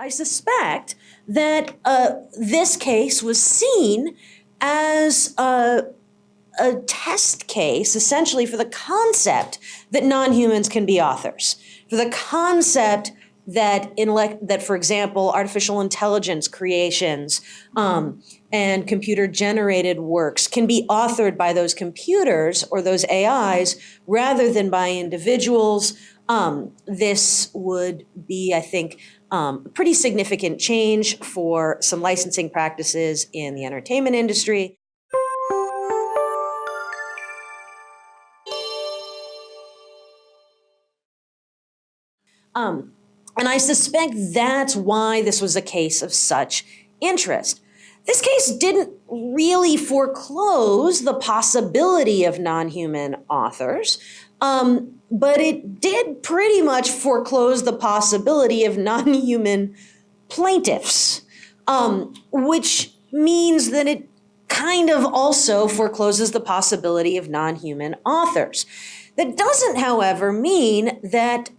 I suspect that this case was seen as a test case, essentially, for the concept that non-humans can be authors, for the concept that, for example, artificial intelligence creations and computer-generated works can be authored by those computers or those AIs rather than by individuals. This would be, I think, a pretty significant change for some licensing practices in the entertainment industry. And I suspect that's why this was a case of such interest. This case didn't really foreclose the possibility of non-human authors, but it did pretty much foreclose the possibility of non-human plaintiffs, which means that it kind of also forecloses the possibility of non-human authors. That doesn't, however, mean that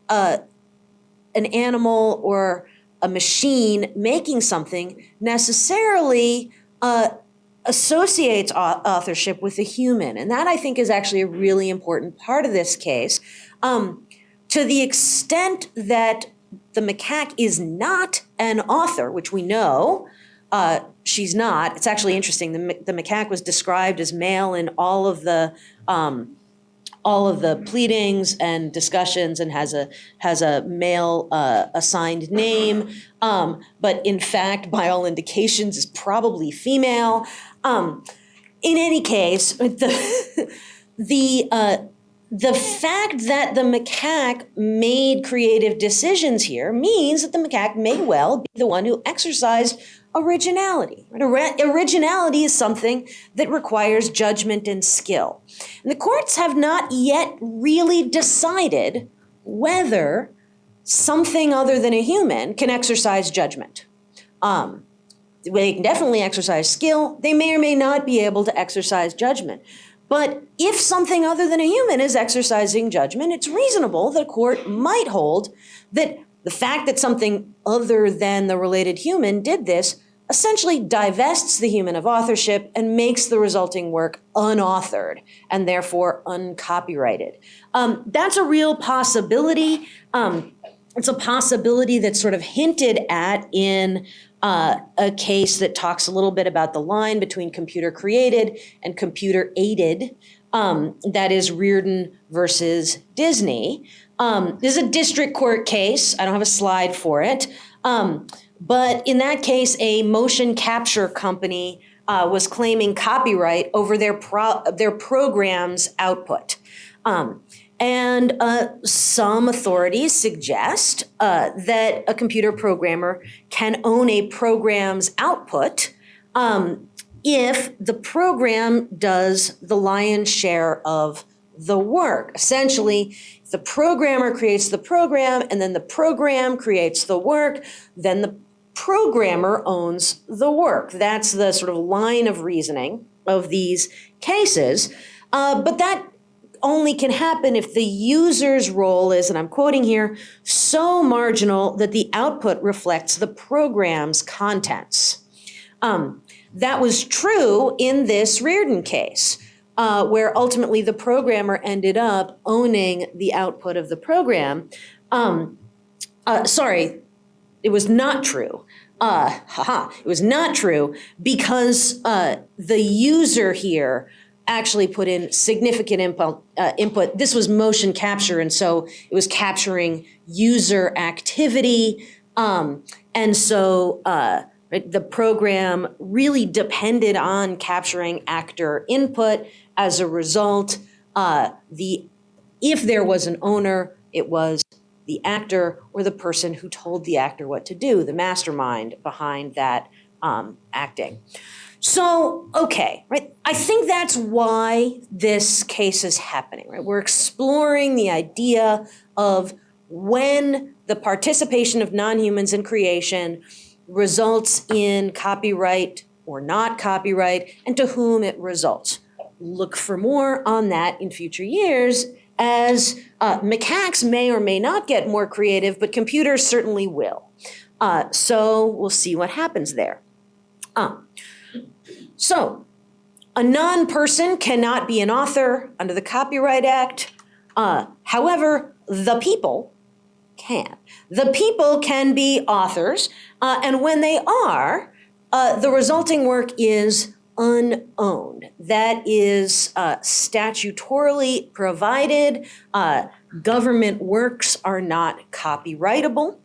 an animal or a machine making something necessarily associates authorship with a human. And that, I think, is actually a really important part of this case. To the extent that the macaque is not an author, which we know she's not. It's actually interesting. The macaque was described as male in all of the pleadings and discussions and has a male assigned name, but in fact, by all indications, is probably female. In any case, the fact that the macaque made creative decisions here means that the macaque may well be the one who exercised originality. Originality is something that requires judgment and skill. And the courts have not yet really decided whether something other than a human can exercise judgment. They can definitely exercise skill. They may or may not be able to exercise judgment. But if something other than a human is exercising judgment, it's reasonable that a court might hold that the fact that something other than the related human did this essentially divests the human of authorship and makes the resulting work unauthored and therefore uncopyrighted. That's a real possibility. It's a possibility that's sort of hinted at in a case that talks a little bit about the line between computer created and computer aided. That is Reardon versus Disney. This is a district court case. I don't have a slide for it. But in that case, a motion capture company was claiming copyright over their program's output. And some authorities suggest that a computer programmer can own a program's output if the program does the lion's share of the work. Essentially, if the programmer creates the program and then the program creates the work, then the programmer owns the work. That's the sort of line of reasoning of these cases. But that only can happen if the user's role is, and I'm quoting here, so marginal that the output reflects the program's contents. That was true in this Reardon case, where ultimately the programmer ended up owning the output of the program. Sorry, it was not true. It was not true because the user here actually put in significant input. This was motion capture, and so it was capturing user activity. And so the program really depended on capturing actor input. As a result, if there was an owner, it was the actor or the person who told the actor what to do, the mastermind behind that acting. So, okay, right? I think that's why this case is happening, right? We're exploring the idea of when the participation of non-humans in creation results in copyright or not copyright, and to whom it results. Look for more on that in future years, as macaques may or may not get more creative, but computers certainly will. So we'll see what happens there. So a non-person cannot be an author under the Copyright Act. However, the people can. The people can be authors, and when they are, the resulting work is unowned. That is statutorily provided. Government works are not copyrightable.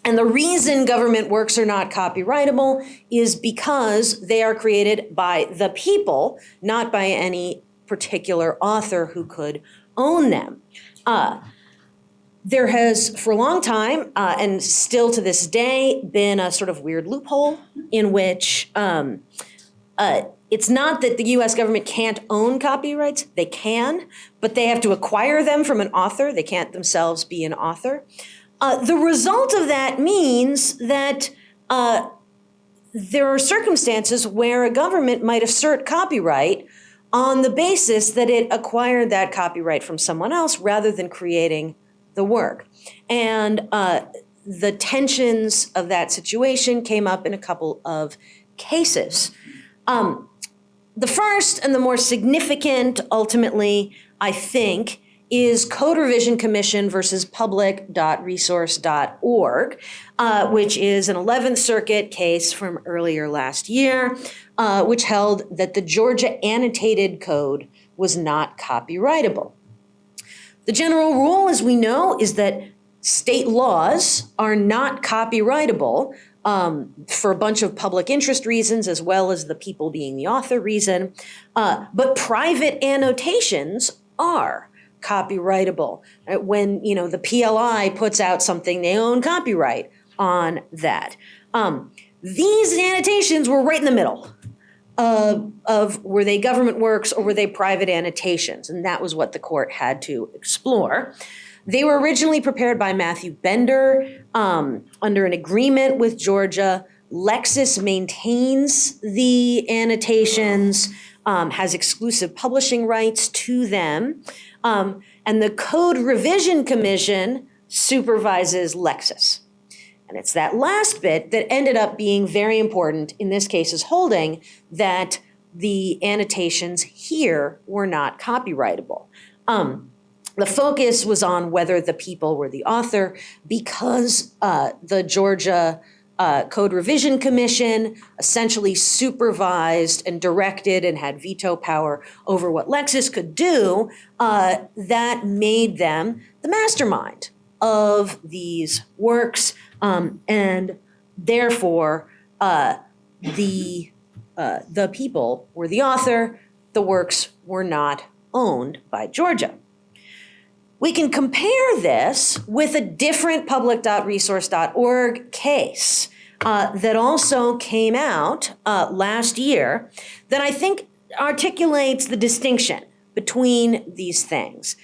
And the reason government works are not copyrightable is because they are created by the people, not by any particular author who could own them. There has, for a long time, and still to this day, been a sort of weird loophole in which it's not that the US government can't own copyrights, they can, but they have to acquire them from an author. They can't themselves be an author. The result of that means that there are circumstances where a government might assert copyright on the basis that it acquired that copyright from someone else rather than creating the work. And the tensions of that situation came up in a couple of cases. The first and the more significant, ultimately, I think, is Code Revision Commission versus public.resource.org, which is an 11th Circuit case from earlier last year, which held that the Georgia annotated code was not copyrightable. The general rule, as we know, is that state laws are not copyrightable for a bunch of public interest reasons, as well as the people being the author reason, but private annotations are copyrightable. When, the PLI puts out something, they own copyright on that. These annotations were right in the middle of were they government works or were they private annotations? And that was what the court had to explore. They were originally prepared by Matthew Bender under an agreement with Georgia. Lexis maintains the annotations, has exclusive publishing rights to them. And the Code Revision Commission supervises Lexis. And it's that last bit that ended up being very important in this case's holding that the annotations here were not copyrightable. The focus was on whether the people were the author because the Georgia Code Revision Commission essentially supervised and directed and had veto power over what Lexis could do. That made them the mastermind of these works, and therefore the people were the author. The works were not owned by Georgia. We can compare this with a different public.resource.org case that also came out last year that I think articulates the distinction between these things.